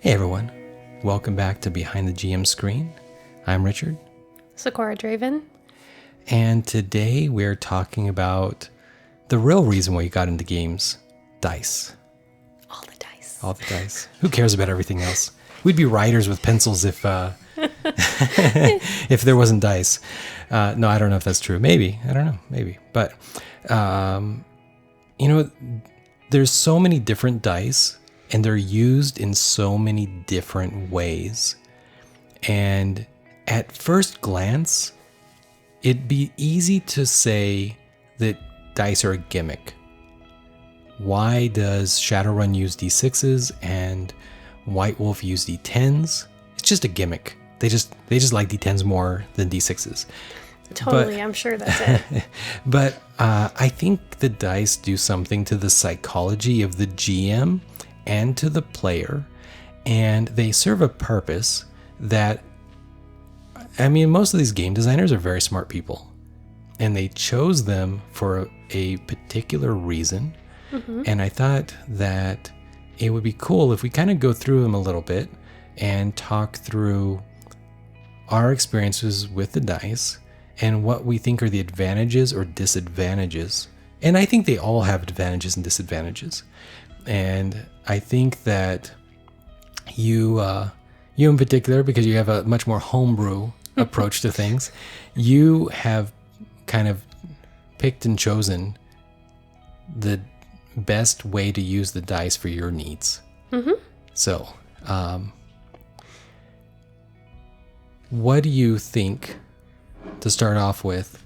Hey everyone, welcome back to Behind the GM Screen. I'm Richard. Sakura Draven. And today we're talking about the real reason why you got into games, dice. All the dice. All the dice. Who cares about everything else? We'd be writers with pencils if if there wasn't dice. No, I don't know if that's true. Maybe. I don't know. Maybe. But, there's so many different dice and they're used in so many different ways. And at first glance, it'd be easy to say that dice are a gimmick. Why does Shadowrun use D6s and White Wolf use D10s? It's just a gimmick. They just like D10s more than D6s. Totally, I'm sure that's it. But I think the dice do something to the psychology of the GM and to the player, and they serve a purpose that, I mean, most of these game designers are very smart people, and they chose them for a particular reason. Mm-hmm. And I thought that it would be cool if we kind of go through them a little bit and talk through our experiences with the dice and what we think are the advantages or disadvantages. And I think they all have advantages and disadvantages. And I think that you in particular, because you have a much more homebrew approach to things, you have kind of picked and chosen the best way to use the dice for your needs. Mm-hmm. So, what do you think, to start off with,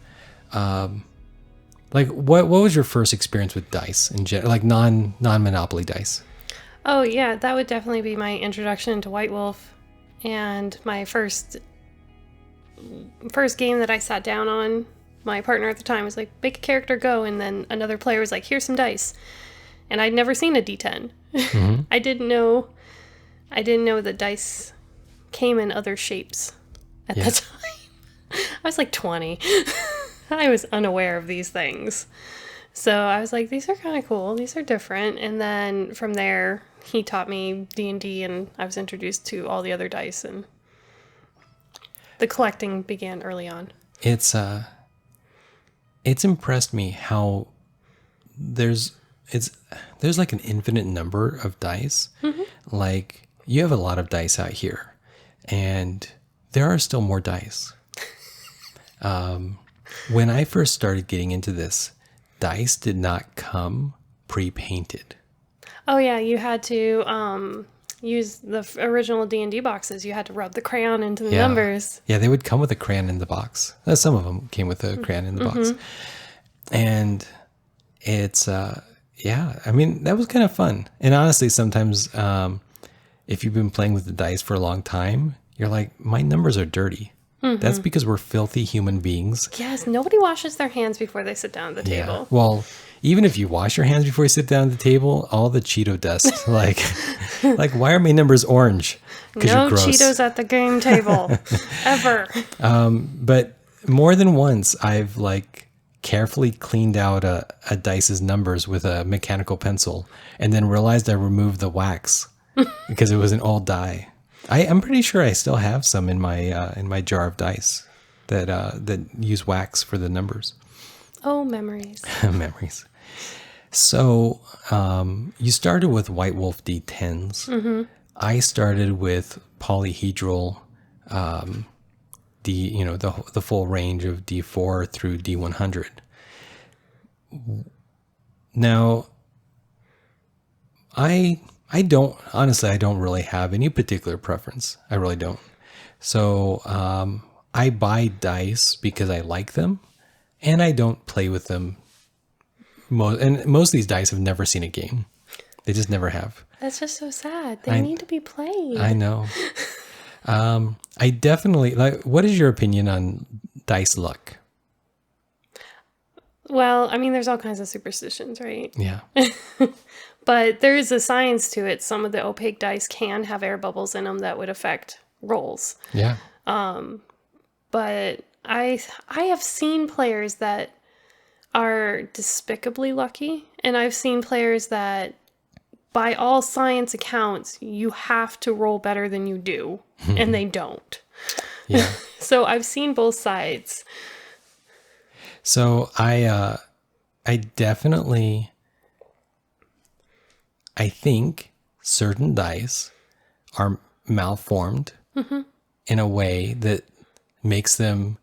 what was your first experience with dice in general, like non-Monopoly dice? Oh yeah, that would definitely be my introduction to White Wolf, and my first game that I sat down on. My partner at the time was like, "Make a character, go," and then another player was like, "Here's some dice," and I'd never seen a D10. Mm-hmm. I didn't know that dice came in other shapes at the time. I was like 20. I was unaware of these things. So I was like, these are kind of cool. These are different. And then from there, he taught me D&D, and I was introduced to all the other dice, and the collecting began early on. It's impressed me how there's like an infinite number of dice. Mm-hmm. Like, you have a lot of dice out here, and there are still more dice. When I first started getting into this, dice did not come pre-painted. Oh yeah, you had to use the original D&D boxes. You had to rub the crayon into the numbers. Yeah, they would come with a crayon in the box. Some of them came with a crayon in the box. And it's, I mean, that was kind of fun. And honestly, sometimes if you've been playing with the dice for a long time, you're like, my numbers are dirty. Mm-hmm. That's because we're filthy human beings. Yes, nobody washes their hands before they sit down at the table. Well, even if you wash your hands before you sit down at the table, all the Cheeto dust, like why are my numbers orange? Because no you're gross. Cheetos at the game table, ever. But more than once, I've carefully cleaned out a dice's numbers with a mechanical pencil, and then realized I removed the wax because it was an old die. I'm pretty sure I still have some in my jar of dice that use wax for the numbers. Oh, memories. Memories. So you started with White Wolf D10s. Mm-hmm. I started with Polyhedral, the full range of D4 through D100. Now, I don't really have any particular preference. I really don't. So I buy dice because I like them, and I don't play with them. And most of these dice have never seen a game. They just never have. That's just so sad. They need to be played. I know. I definitely what is your opinion on dice luck? Well, I mean, there's all kinds of superstitions, right? Yeah. But there is a science to it. Some of the opaque dice can have air bubbles in them that would affect rolls. Yeah. But I have seen players that are despicably lucky, and I've seen players that by all science accounts, you have to roll better than you do, and they don't. Yeah. So I've seen both sides. So I definitely, I think certain dice are malformed in a way that makes them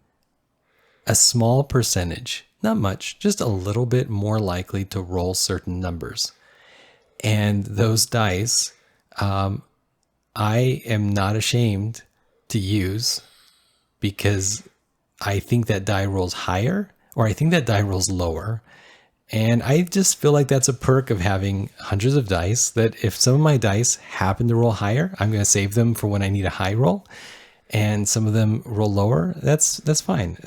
a small percentage, not much, just a little bit more likely to roll certain numbers. And those dice, I am not ashamed to use because I think that die rolls higher or I think that die rolls lower. And I just feel like that's a perk of having hundreds of dice, that if some of my dice happen to roll higher, I'm going to save them for when I need a high roll. And some of them roll lower. That's fine.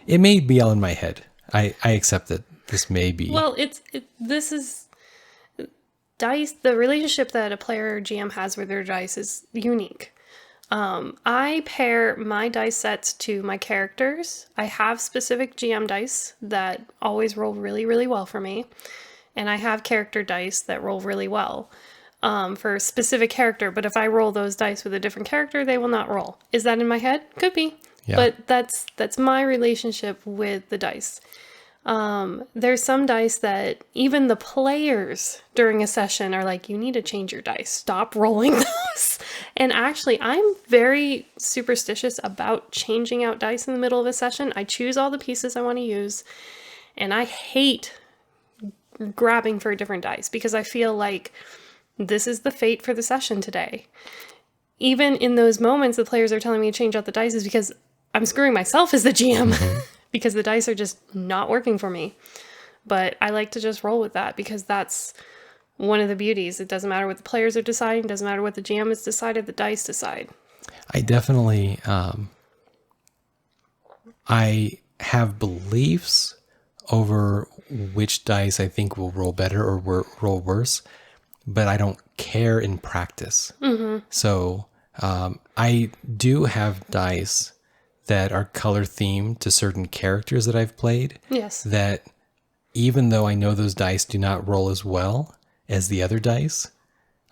It may be all in my head. I accept that this may be. Well, this is dice. The relationship that a player or GM has with their dice is unique. I pair my dice sets to my characters. I have specific GM dice that always roll really, really well for me. And I have character dice that roll really well for a specific character. But if I roll those dice with a different character, they will not roll. Is that in my head? Could be. Yeah. But that's my relationship with the dice. There's some dice that even the players during a session are like, you need to change your dice. Stop rolling those. And actually, I'm very superstitious about changing out dice in the middle of a session. I choose all the pieces I want to use. And I hate grabbing for different dice because I feel like this is the fate for the session today. Even in those moments, the players are telling me to change out the dice is because I'm screwing myself as the GM. Because the dice are just not working for me. But I like to just roll with that because that's one of the beauties. It doesn't matter what the players are deciding. It doesn't matter what the GM has decided. The dice decide. I definitely, I have beliefs over which dice I think will roll better or roll worse, but I don't care in practice. So I do have dice that are color themed to certain characters that I've played. Yes. That even though I know those dice do not roll as well as the other dice,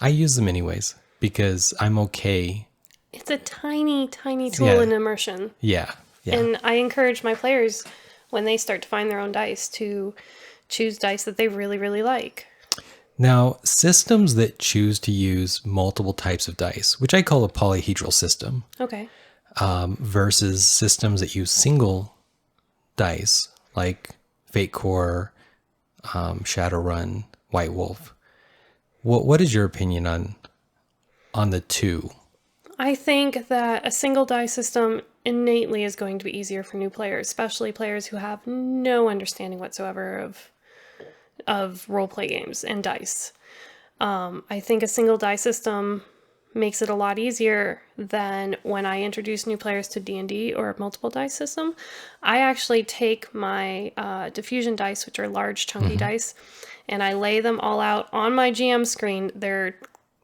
I use them anyways because I'm okay. It's a tiny, tiny tool in immersion. Yeah. And I encourage my players when they start to find their own dice to choose dice that they really, really like. Now, systems that choose to use multiple types of dice, which I call a polyhedral system. Okay. Versus systems that use single dice like Fate Core, Shadowrun, White Wolf. What is your opinion on the two? I think that a single die system innately is going to be easier for new players, especially players who have no understanding whatsoever of role-play games and dice. I think a single die system makes it a lot easier than when I introduce new players to D&D or a multiple dice system. I actually take my diffusion dice, which are large chunky dice, and I lay them all out on my GM screen. They're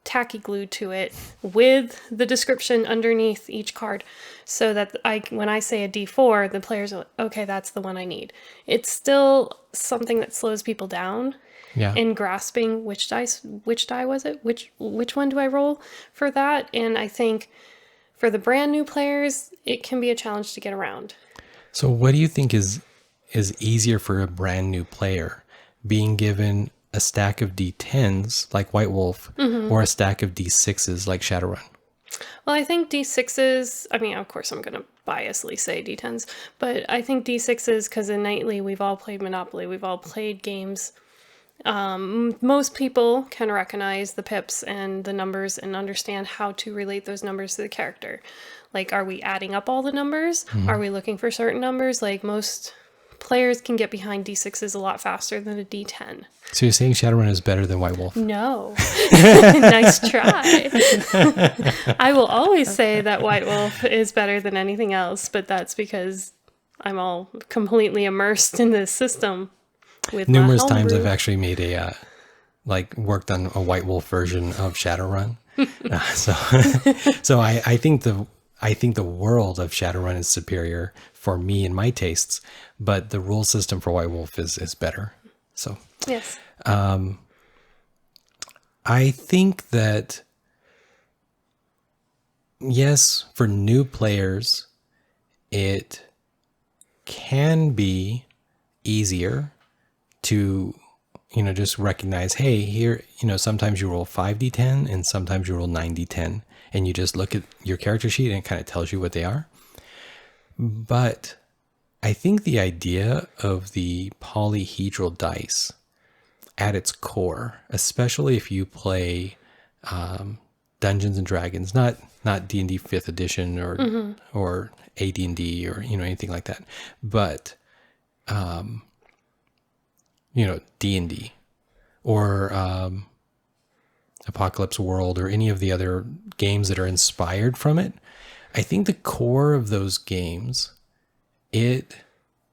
tacky glued to it with the description underneath each card so that when I say a D4, the players are like, okay, that's the one I need. It's still something that slows people down. Yeah. In grasping which die was it? Which one do I roll for that? And I think for the brand new players, it can be a challenge to get around. So what do you think is easier for a brand new player? Being given a stack of D10s like White Wolf or a stack of D6s like Shadowrun? Well, I think D6s, I mean, of course I'm going to biasly say D10s, but I think D6s, because innately we've all played Monopoly, we've all played games. Most people can recognize the pips and the numbers and understand how to relate those numbers to the character. Like, are we adding up all the numbers? Are we looking for certain numbers? Like, most players can get behind D6s a lot faster than a D10. So you're saying Shadowrun is better than White Wolf? No. Nice try. I will always say that White Wolf is better than anything else, but that's because I'm all completely immersed in this system. With numerous times I've actually made worked on a White Wolf version of Shadowrun. So I think the world of Shadowrun is superior for me and my tastes, but the rule system for White Wolf is better. So yes. I think that, yes, for new players, it can be easier to, just recognize, hey, here, sometimes you roll 5d10 and sometimes you roll 9d10, and you just look at your character sheet and it kind of tells you what they are. But I think the idea of the polyhedral dice at its core, especially if you play Dungeons and Dragons, not D&D 5th edition or AD&D or anything like that, but D&D or Apocalypse World or any of the other games that are inspired from it. I think the core of those games, it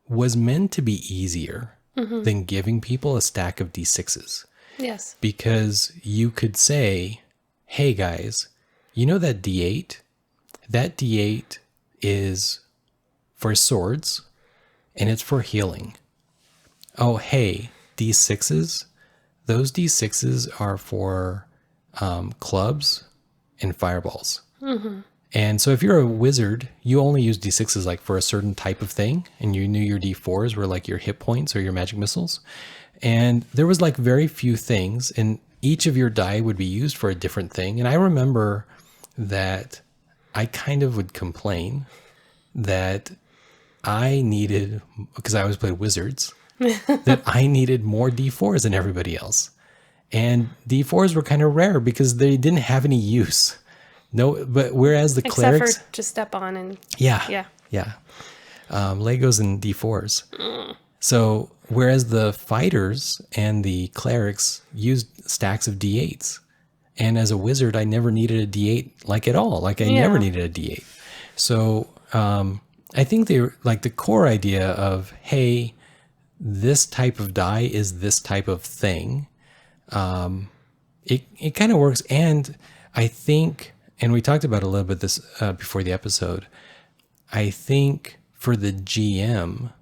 was meant to be easier than giving people a stack of D6s. Yes. Because you could say, hey guys, that D8? That D8 is for swords and it's for healing. Oh, hey, D6s? Those D6s are for clubs and fireballs. And so if you're a wizard, you only use D6s like for a certain type of thing, and you knew your D4s were like your hit points or your magic missiles. And there was like very few things, and each of your die would be used for a different thing. And I remember that I kind of would complain that I needed, because I always played wizards, that I needed more D4s than everybody else. And D4s were kind of rare because they didn't have any use. No, but whereas the clerics... Except for to step on and... Yeah. Legos and D4s. So whereas the fighters and the clerics used stacks of D8s. And as a wizard, I never needed a D8 like at all. Like I never needed a D8. So I think they were like the core idea of, hey, this type of die is this type of thing. It kind of works. And I think... And we talked about a little bit this before the episode. I think for the GM,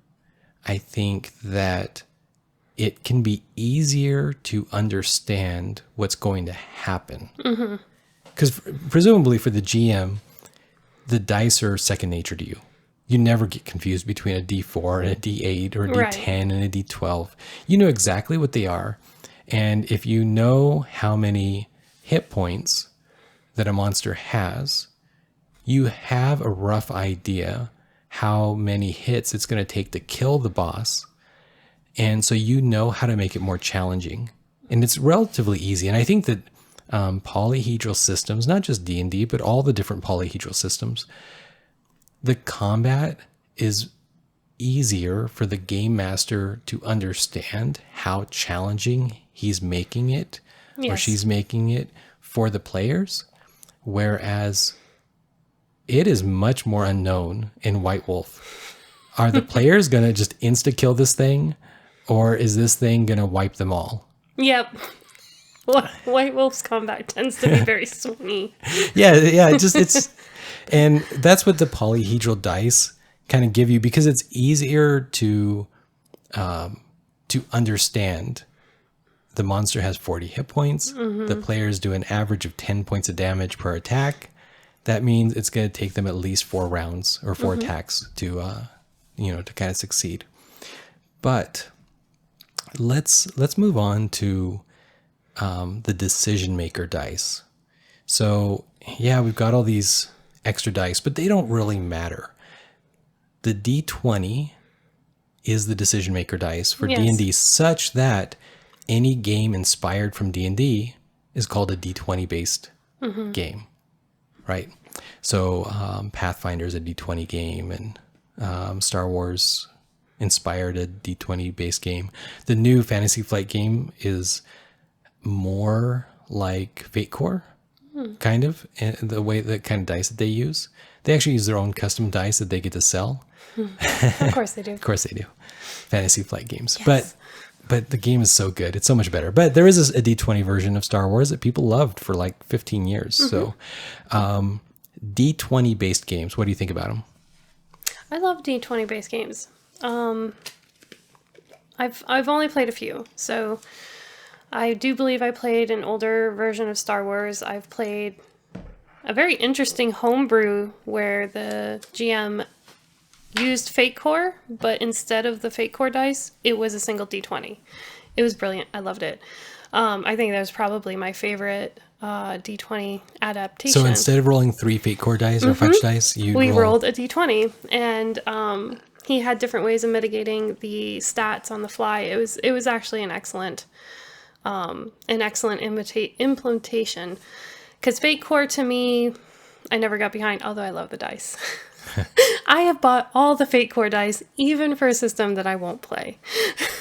I think that it can be easier to understand what's going to happen. Because presumably for the GM, the dice are second nature to you. You never get confused between a D4 and a D8 or a D10 and a D12. You know exactly what they are. And if you know how many hit points that a monster has, you have a rough idea how many hits it's going to take to kill the boss. And so you know how to make it more challenging. And it's relatively easy. And I think that polyhedral systems, not just D&D, but all the different polyhedral systems, the combat is easier for the game master to understand how challenging he's making it or she's making it for the players. Whereas it is much more unknown in White Wolf. Are the players going to just insta-kill this thing? Or is this thing going to wipe them all? Yep. White Wolf's combat tends to be very swingy. It's and that's what the polyhedral dice kind of give you, because it's easier to understand. The monster has 40 hit points. The players do an average of 10 points of damage per attack. That means it's going to take them at least 4 rounds or 4 attacks to kind of succeed. But let's move on to the decision maker dice. So we've got all these extra dice, but they don't really matter. The D20 is the decision maker dice for D&D, such that any game inspired from D&D is called a D20 based game, right? So Pathfinder is a D20 game, and Star Wars inspired a D20 based game. The new Fantasy Flight game is more like Fate Core, kind of, and the way the kind of dice that they use. They actually use their own custom dice that they get to sell. Of course they do. Of course they do. Fantasy Flight games. Yes. But the game is so good. It's so much better. But there is a D20 version of Star Wars that people loved for like 15 years. So D20 based games, what do you think about them? I love D20 based games. I've only played a few. So I do believe I played an older version of Star Wars. I've played a very interesting homebrew where the GM used Fate Core, but instead of the Fate Core dice, it was a single D20. It was brilliant. I loved it. I think that was probably my favorite D20 adaptation. So instead of rolling 3 Fate Core dice or Fudge dice, we rolled a D20, and he had different ways of mitigating the stats on the fly. It was actually an excellent implementation. Because Fate Core, to me, I never got behind, although I love the dice. I have bought all the Fate Core dice, even for a system that I won't play.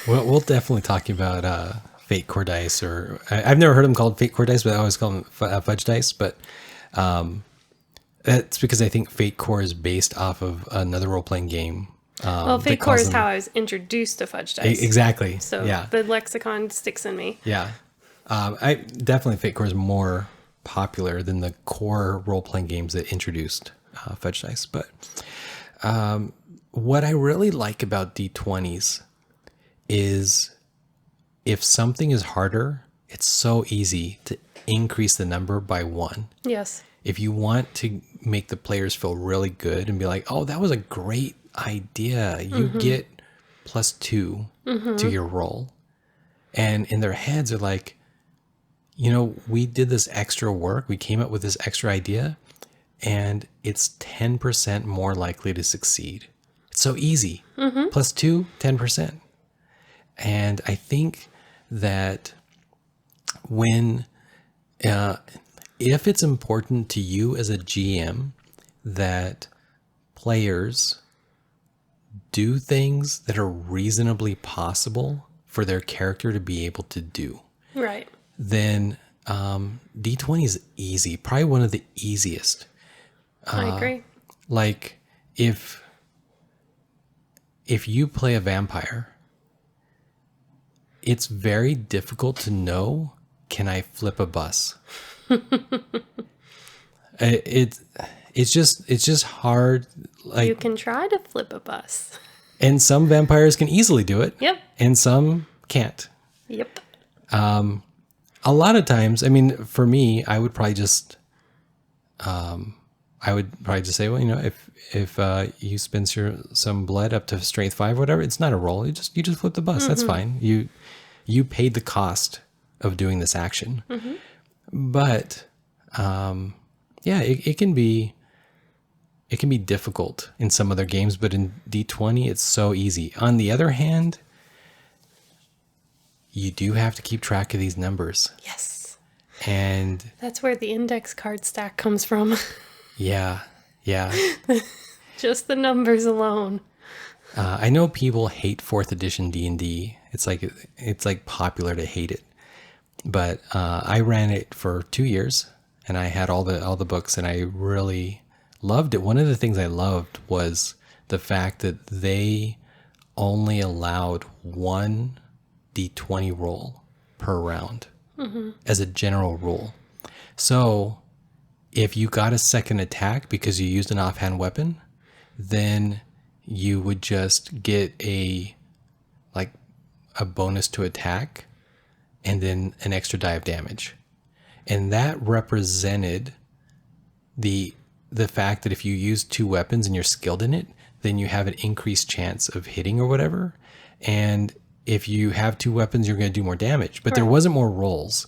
Well, we'll definitely talk about Fate Core dice, or I've never heard them called Fate Core dice, but I always call them Fudge dice. But that's because I think Fate Core is based off of another role-playing game. Well, Fate Core is how I was introduced to Fudge dice. Exactly. So yeah. The lexicon sticks in me. Yeah. I definitely Fate Core is more popular than the core role-playing games that introduced Fudge dice. But what I really like about D20s is if something is harder, it's so easy to increase the number by 1. Yes. If you want to make the players feel really good and be like, oh, that was a great idea, you get +2 to your roll. And in their heads are like, you know, we did this extra work, we came up with this extra idea, and it's 10% more likely to succeed. It's so easy. +2, 10%. And I think that when, if it's important to you as a GM that players do things that are reasonably possible for their character to be able to do, Right. then D20 is easy, probably one of the easiest. I agree. Like if you play a vampire, it's very difficult to know, can I flip a bus? It's just hard. Like, You can try to flip a bus. and some vampires can easily do it. Yep. And some can't. Yep. A lot of times, I mean, for me, I would probably just say, well, you know, if you spend some blood up to strength 5, whatever, it's not a roll. You just flip the bus. That's fine. You paid the cost of doing this action. But yeah, it can be difficult in some other games, but in D20, it's so easy. On the other hand, you do have to keep track of these numbers. Yes. And That's where the index card stack comes from. yeah. Just the numbers alone. I know people hate 4th edition D&D. It's like popular to hate it. But I ran it for 2 years, and I had all the books, and I really loved it. One of the things I loved was the fact that they only allowed 1 D20 roll per round as a general rule. So if you got a second attack because you used an offhand weapon, then you would just get a bonus to attack and then an extra die of damage. And that represented the fact that if you use 2 weapons and you're skilled in it, then you have an increased chance of hitting or whatever. And if you have 2 weapons, you're going to do more damage. But there wasn't more rolls.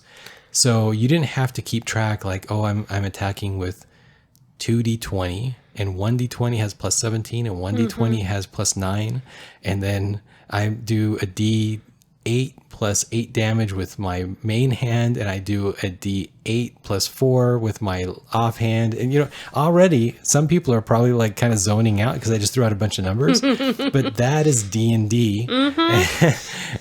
So you didn't have to keep track like, oh, I'm attacking with 2 D20 and 1 D20 has +17 and 1 D20 has +9. And then I do a D8 plus 8 damage with my main hand, and I do a D8 plus 4 with my offhand. And, you know, already some people are probably like kind of zoning out because I just threw out a bunch of numbers, but that is D&D.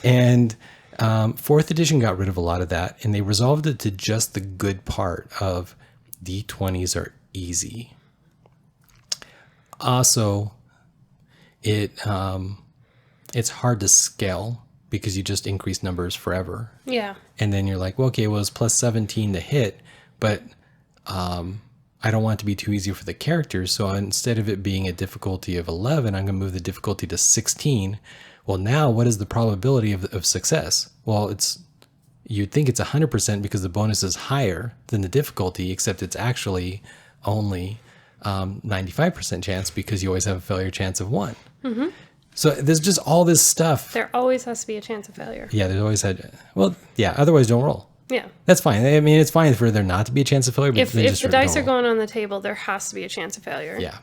And 4th edition got rid of a lot of that, and they resolved it to just the good part of D20s are easy. Also, it's hard to scale because you just increase numbers forever. Yeah. And then you're like, well, okay, well, it's +17 to hit, but I don't want it to be too easy for the characters. So instead of it being a difficulty of 11, I'm going to move the difficulty to 16. Well, now what is the probability of success? Well, you'd think it's 100% because the bonus is higher than the difficulty, except it's actually only 95% chance because you always have a failure chance of 1. Mm-hmm. So there's just all this stuff. There always has to be a chance of failure. Yeah, there's always had. Well, yeah. Otherwise, don't roll. Yeah, that's fine. I mean, it's fine for there not to be a chance of failure. But if the dice are going on the table, there has to be a chance of failure. Yeah.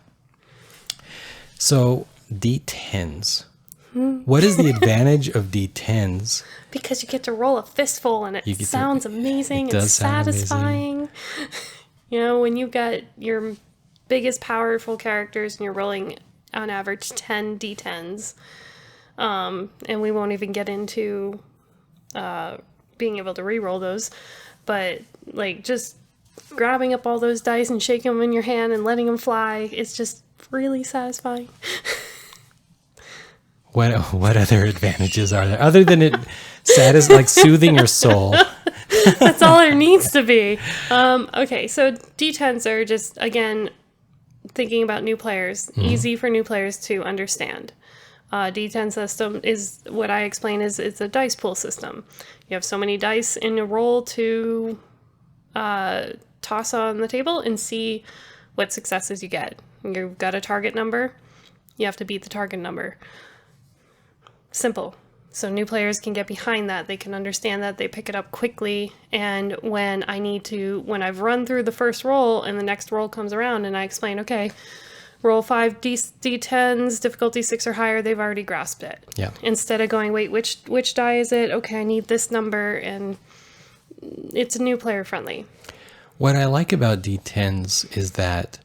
So D10s. What is the advantage of D10s? Because you get to roll a fistful, and it sounds amazing. It's satisfying. You know, when you got your biggest powerful characters and you're rolling on average 10 D10s, and we won't even get into being able to re-roll those, but like just grabbing up all those dice and shaking them in your hand and letting them fly, it's just really satisfying. What other advantages are there other than it like soothing your soul? That's all there needs to be. Okay, so D10s are just, again, thinking about new players, easy for new players to understand. D10 system is what I explain is it's a dice pool system. You have so many dice in a roll to toss on the table and see what successes you get. You've got a target number. You have to beat the target number. Simple. So new players can get behind that. They can understand that. They pick it up quickly. And when I've run through the first roll and the next roll comes around and I explain, okay, roll 5 D10s, difficulty 6 or higher, they've already grasped it. Yeah. Instead of going, wait, which die is it? Okay, I need this number. And it's new player friendly. What I like about D10s is that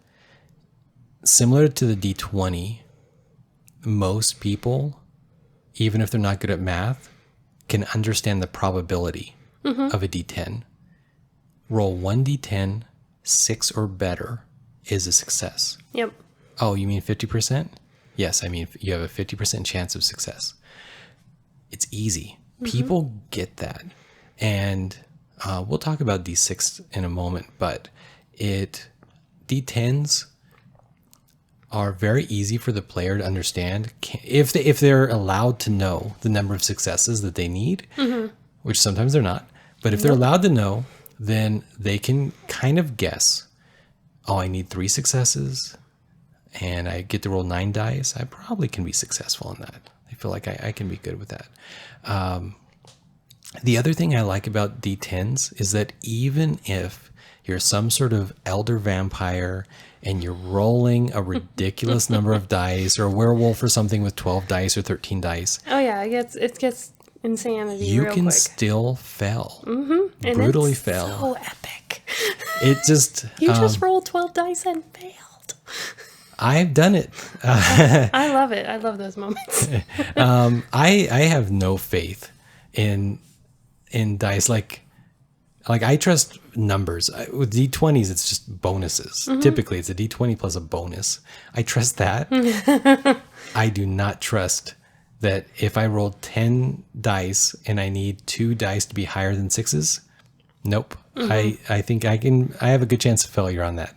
similar to the D20, most people, even if they're not good at math, can understand the probability of a D10. Roll 1 D10, 6 or better is a success. Yep. Oh, you mean 50%? Yes, I mean you have a 50% chance of success. It's easy. People get that. And we'll talk about D6 in a moment, but D10s are very easy for the player to understand if they're allowed to know the number of successes that they need, which sometimes they're not. But if they're allowed to know, then they can kind of guess, oh, I need 3 successes and I get to roll 9 dice. I probably can be successful in that. I feel like I can be good with that. The other thing I like about D10s is that even if you're some sort of elder vampire and you're rolling a ridiculous number of dice, or a werewolf or something with 12 dice or 13 dice. Oh yeah, it gets insanity you real can quick. Still fail. And brutally it's fail. So epic. It just... You just rolled 12 dice and failed. I've done it. I love it. I love those moments. I have no faith in dice. Like I trust numbers. With D20s, it's just bonuses. Typically, it's a D20 plus a bonus. I trust that. I do not trust that if I roll 10 dice and I need 2 dice to be higher than 6s, nope. I think I have a good chance of failure on that.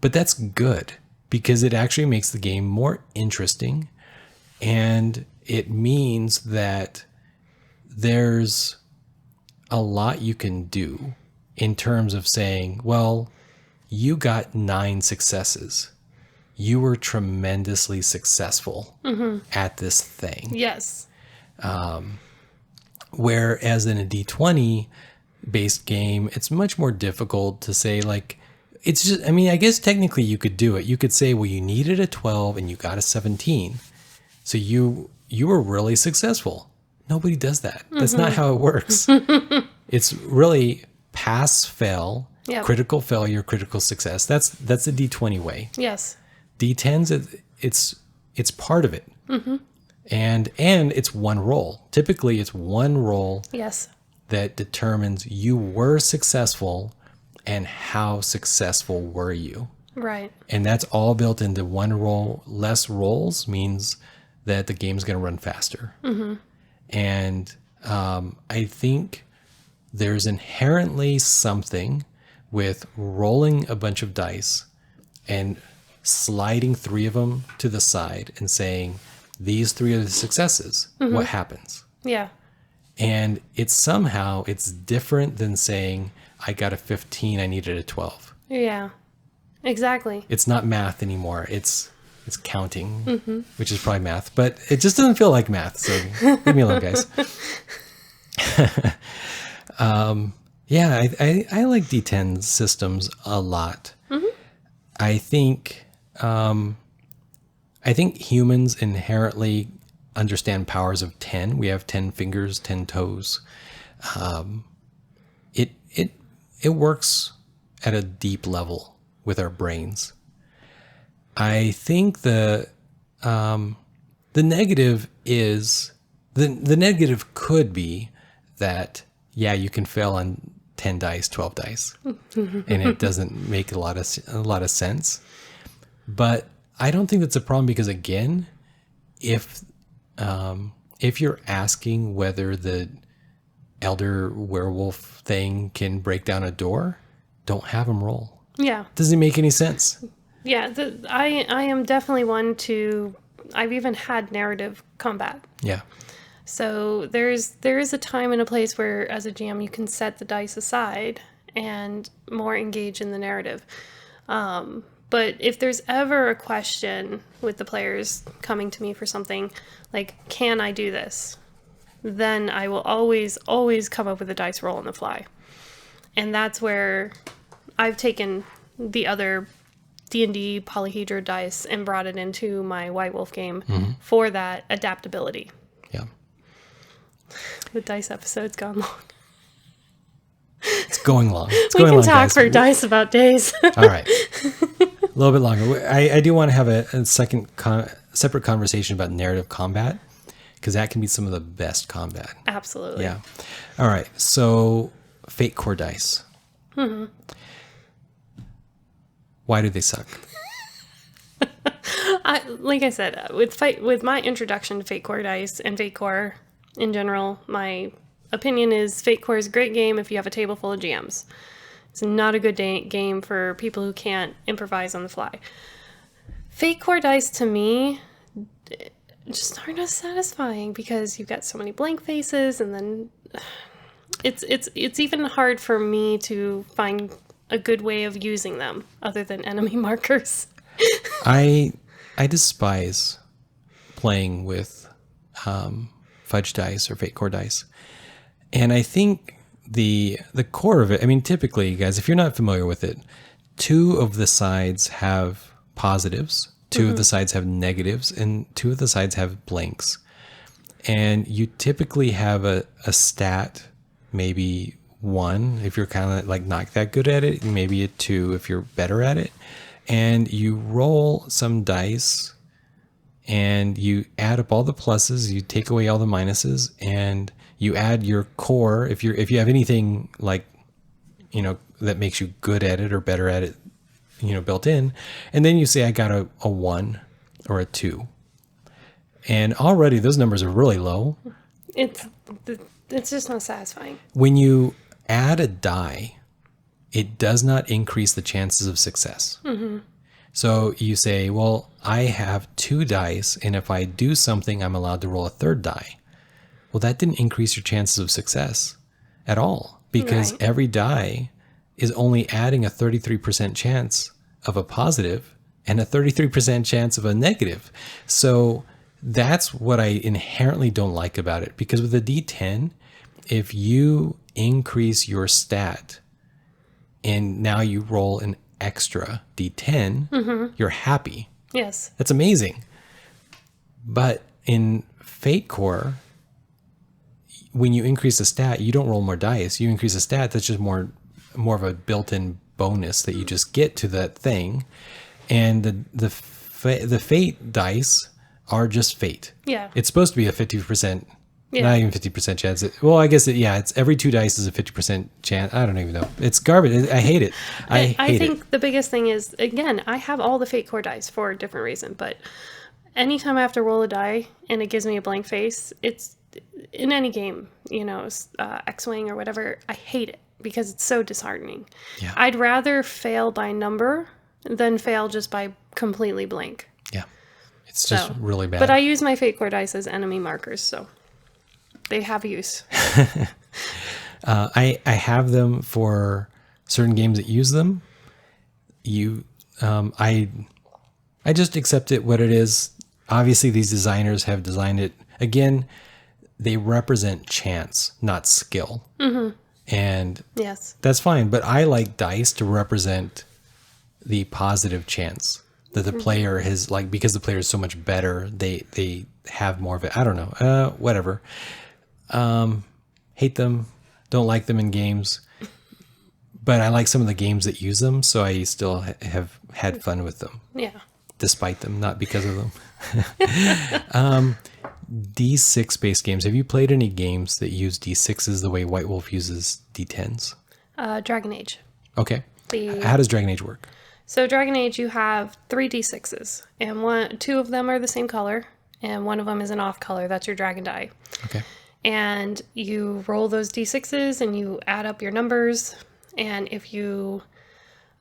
But that's good because it actually makes the game more interesting, and it means that there's a lot you can do in terms of saying, well, you got 9 successes. You were tremendously successful at this thing. Yes. Whereas in a D20 based game, it's much more difficult to say, like, it's just, I mean, I guess technically you could do it. You could say, well, you needed a 12 and you got a 17. So you were really successful. Nobody does that. That's not how it works. It's really pass, fail, critical failure, critical success. That's the D20 way. Yes. D10s, it's part of it. And it's one roll. Typically, it's one roll. Yes. That determines you were successful and how successful were you. Right. And that's all built into one roll. Less rolls means that the game's going to run faster. And I think there's inherently something with rolling a bunch of dice and sliding 3 of them to the side and saying, these 3 are the successes. What happens? Yeah. And it's different than saying, I got a 15, I needed a 12. Yeah, exactly. It's not math anymore. It's counting, which is probably math, but it just doesn't feel like math. So leave me alone, guys. Yeah, I like D10 systems a lot. I think humans inherently understand powers of 10. We have 10 fingers, 10 toes. It works at a deep level with our brains. I think the negative is the negative could be that, yeah, you can fail on 10 dice, 12 dice, and it doesn't make a lot of sense. But I don't think that's a problem because, again, if you're asking whether the elder werewolf thing can break down a door, don't have them roll. Yeah. Doesn't make any sense. Yeah, I am definitely one to... I've even had narrative combat. Yeah. So there is a time and a place where, as a GM, you can set the dice aside and more engage in the narrative. But if there's ever a question with the players coming to me for something, like, can I do this? Then I will always come up with a dice roll on the fly. And that's where I've taken the other D&D Polyhedral Dice and brought it into my White Wolf game for that adaptability. Yeah. The dice episode's gone long. It's going long. We can talk for dice about days. All right. A little bit longer. I do want to have a second separate conversation about narrative combat, because that can be some of the best combat. Absolutely. Yeah. All right. So, Fate Core dice. Why do they suck? Like I said, with my introduction to Fate Core dice and Fate Core in general, my opinion is Fate Core is a great game if you have a table full of GMs. It's not a good game for people who can't improvise on the fly. Fate Core dice, to me, just aren't as satisfying because you've got so many blank faces, and then it's even hard for me to find a good way of using them other than enemy markers. I despise playing with Fudge dice or Fate Core dice. And I think the core of it, I mean, typically, guys, if you're not familiar with it, 2 of the sides have positives, 2 of the sides have negatives, and 2 of the sides have blanks. And you typically have a stat, maybe 1 if you're kind of like not that good at it, maybe a 2 if you're better at it. And you roll some dice and you add up all the pluses, you take away all the minuses, and you add your core if you have anything like, that makes you good at it or better at it, built in. And then you say, I got a 1 or a 2. And already those numbers are really low. It's just not satisfying. When you add a die, it does not increase the chances of success. So you say, well, I have 2 dice, and if I do something, I'm allowed to roll a 3rd die. Well, that didn't increase your chances of success at all, because every die is only adding a 33% chance of a positive and a 33% chance of a negative. So that's what I inherently don't like about it, because with a D10, if you increase your stat and now you roll an extra D10, you're happy. Yes. That's amazing. But in Fate Core, when you increase the stat, you don't roll more dice. You increase the stat, that's just more of a built-in bonus that you just get to that thing. And the Fate dice are just Fate. Yeah. It's supposed to be a 50%. Yeah. Not even 50% chance. I guess it's every 2 dice is a 50% chance. I don't even know. It's garbage. I hate it. I think the biggest thing is, again, I have all the Fate Core dice for a different reason, but anytime I have to roll a die and it gives me a blank face, it's in any game, X-Wing or whatever, I hate it because it's so disheartening. Yeah. I'd rather fail by number than fail just by completely blank. Yeah. It's just really bad. But I use my Fate Core dice as enemy markers, so... They have use. I have them for certain games that use them. I just accept it what it is. Obviously, these designers have designed it. Again, they represent chance, not skill. Mm-hmm. And yes, that's fine. But I like dice to represent the positive chance that the player has, like, because the player is so much better, they have more of it. I don't know. Whatever. Hate them. Don't like them in games. But I like some of the games that use them, so I still have had fun with them. Yeah. Despite them, not because of them. D6 based games. Have you played any games that use D6s the way White Wolf uses D10s? Dragon Age. Okay. How does Dragon Age work? So Dragon Age, you have 3 D6s, and 2 of them are the same color, and 1 of them is an off color. That's your dragon die. Okay. And you roll those D6s, and you add up your numbers, and if you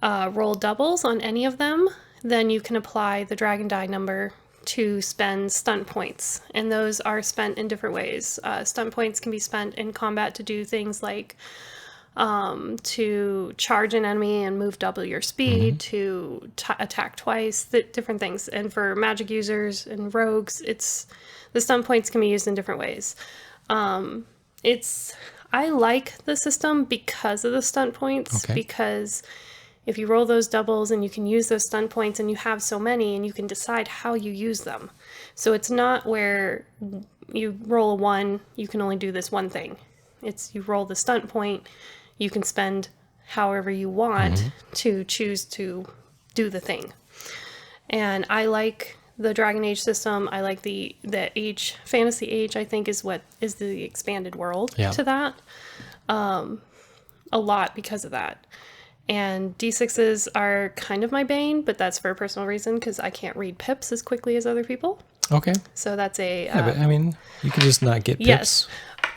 roll doubles on any of them, then you can apply the dragon die number to spend stunt points. And those are spent in different ways. Stunt points can be spent in combat to do things like to charge an enemy and move double your speed, to attack twice, different things. And for magic users and rogues, the stun points can be used in different ways. I like the system because of the stunt points, because if you roll those doubles and you can use those stun points and you have so many and you can decide how you use them. So it's not where you roll a 1, you can only do this one thing. It's you roll the stunt point, you can spend however you want to choose to do the thing. And I like the Dragon Age system. I like the age, Fantasy Age, I think is what is the expanded world to that. A lot because of that. And D6s are kind of my bane, but that's for a personal reason because I can't read pips as quickly as other people. Okay. So that's a... yeah, but I mean, you can just not get pips. Yes.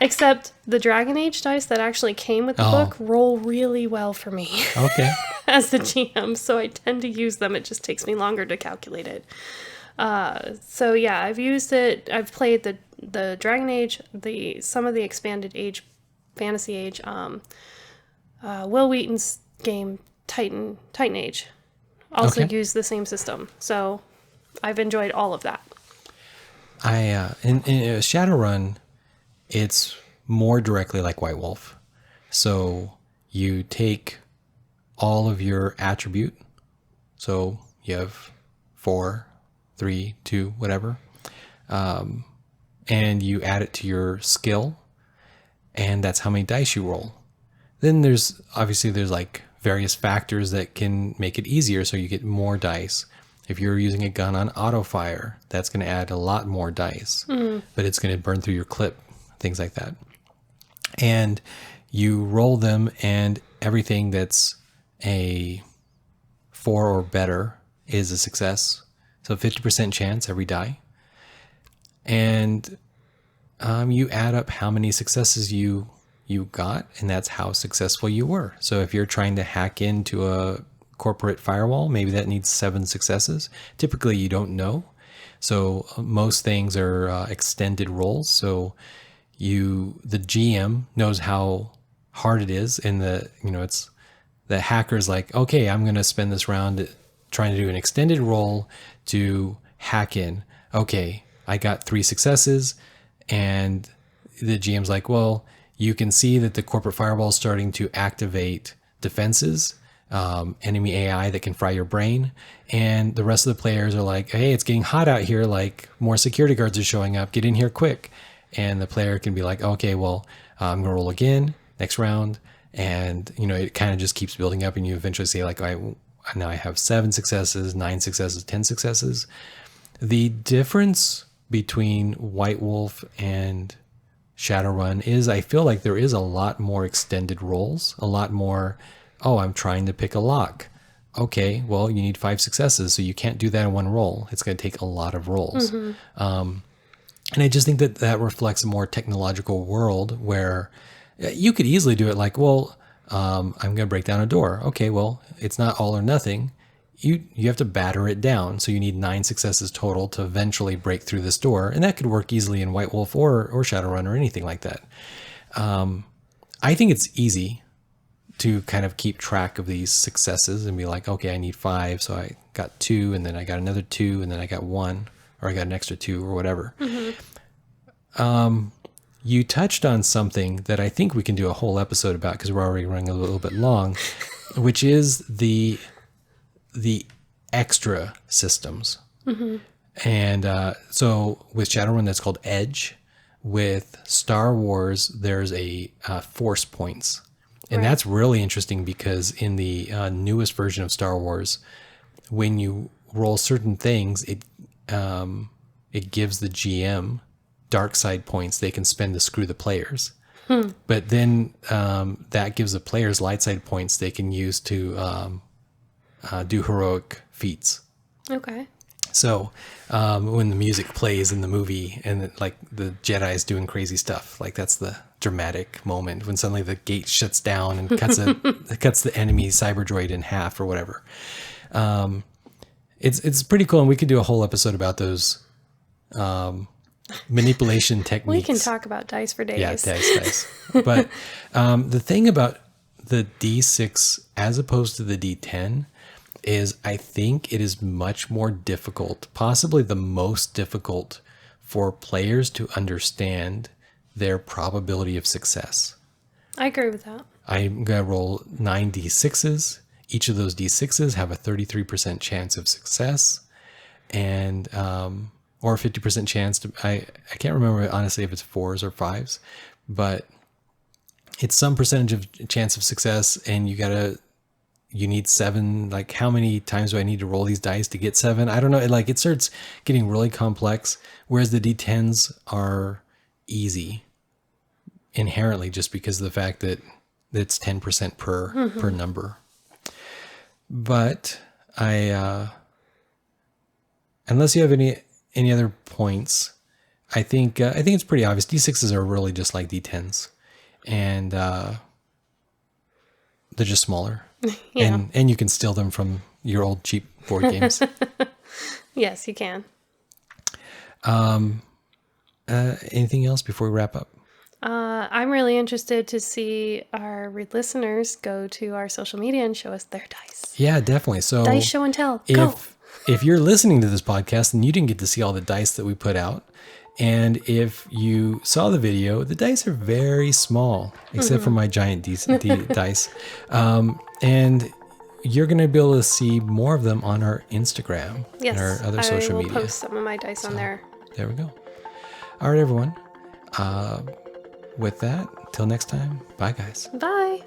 Except the Dragon Age dice that actually came with the book roll really well for me. Okay. As the GM, so I tend to use them. It just takes me longer to calculate it. So yeah, I've used it. I've played the Dragon Age, some of the expanded age, Fantasy Age, Will Wheaton's game Titan Age also used the same system. So I've enjoyed all of that. In Shadowrun, it's more directly like White Wolf. So you take all of your attribute. So you have 4, 3, 2, whatever. And you add it to your skill. And that's how many dice you roll. Then there's like various factors that can make it easier. So you get more dice. If you're using a gun on auto fire, that's going to add a lot more dice, but it's going to burn through your clip, things like that. And you roll them, and everything that's a 4 or better is a success. So 50% chance every die. And you add up how many successes you got, and that's how successful you were. So if you're trying to hack into a corporate firewall, maybe that needs 7 successes. Typically you don't know. So most things are extended rolls. So the GM knows how hard it is, and it's the hacker's like, okay, I'm going to spend this round trying to do an extended roll to hack in. Okay, I got 3 successes, and the GM's like, well, you can see that the corporate firewall is starting to activate defenses, enemy AI that can fry your brain. And the rest of the players are like, hey, it's getting hot out here. Like, more security guards are showing up. Get in here quick. And the player can be like, okay, well, I'm going to roll again next round. And, it kind of just keeps building up. And you eventually say, like, now I have 7 successes, 9 successes, 10 successes. The difference between White Wolf and Shadowrun is I feel like there is a lot more extended rolls, a lot more, I'm trying to pick a lock. Okay, well, you need 5 successes, so you can't do that in one roll. It's going to take a lot of rolls. And I just think that reflects a more technological world where you could easily do it like, well, I'm going to break down a door. Okay, well, it's not all or nothing. you have to batter it down. So you need 9 successes total to eventually break through this door. And that could work easily in White Wolf or Shadowrun or anything like that. I think it's easy to kind of keep track of these successes and be like, okay, I need 5. So I got 2, and then I got another 2, and then I got 1, or I got an extra 2 or whatever. You touched on something that I think we can do a whole episode about because we're already running a little bit long, which is the extra systems. And so with Shadowrun, that's called Edge. With Star Wars, there's a force points. And that's really interesting because in the newest version of Star Wars, when you roll certain things, it gives the GM dark side points they can spend to screw the players. But then that gives the players light side points they can use to do heroic feats. Okay. So when the music plays in the movie and like the Jedi's doing crazy stuff, like that's the dramatic moment when suddenly the gate shuts down and cuts the enemy cyber droid in half or whatever. It's pretty cool, and we could do a whole episode about those manipulation techniques. We can talk about dice for days. Yeah, dice. But the thing about the D6 as opposed to the D10 is I think it is much more difficult, possibly the most difficult for players to understand their probability of success. I agree with that. I'm going to roll 9 D6s. Each of those D6s have a 33% chance of success and or a 50% chance to, I can't remember honestly if it's 4s or 5s, but it's some percentage of chance of success, and you need 7. Like, how many times do I need to roll these dice to get 7? I don't know. It starts getting really complex, whereas the D10s are easy inherently just because of the fact that it's 10% per number. But unless you have any other points, I think it's pretty obvious. D6s are really just like D10s, and they're just smaller. Yeah. And you can steal them from your old cheap board games. Yes, you can. Anything else before we wrap up? I'm really interested to see our listeners go to our social media and show us their dice. Yeah, definitely. So Dice show and tell. Go. If you're listening to this podcast and you didn't get to see all the dice that we put out, and if you saw the video, the dice are very small, except for my giant dice. And you're going to be able to see more of them on our Instagram and our other social media. I will post some of my dice on there. There we go. All right, everyone. With that, till next time, bye, guys. Bye.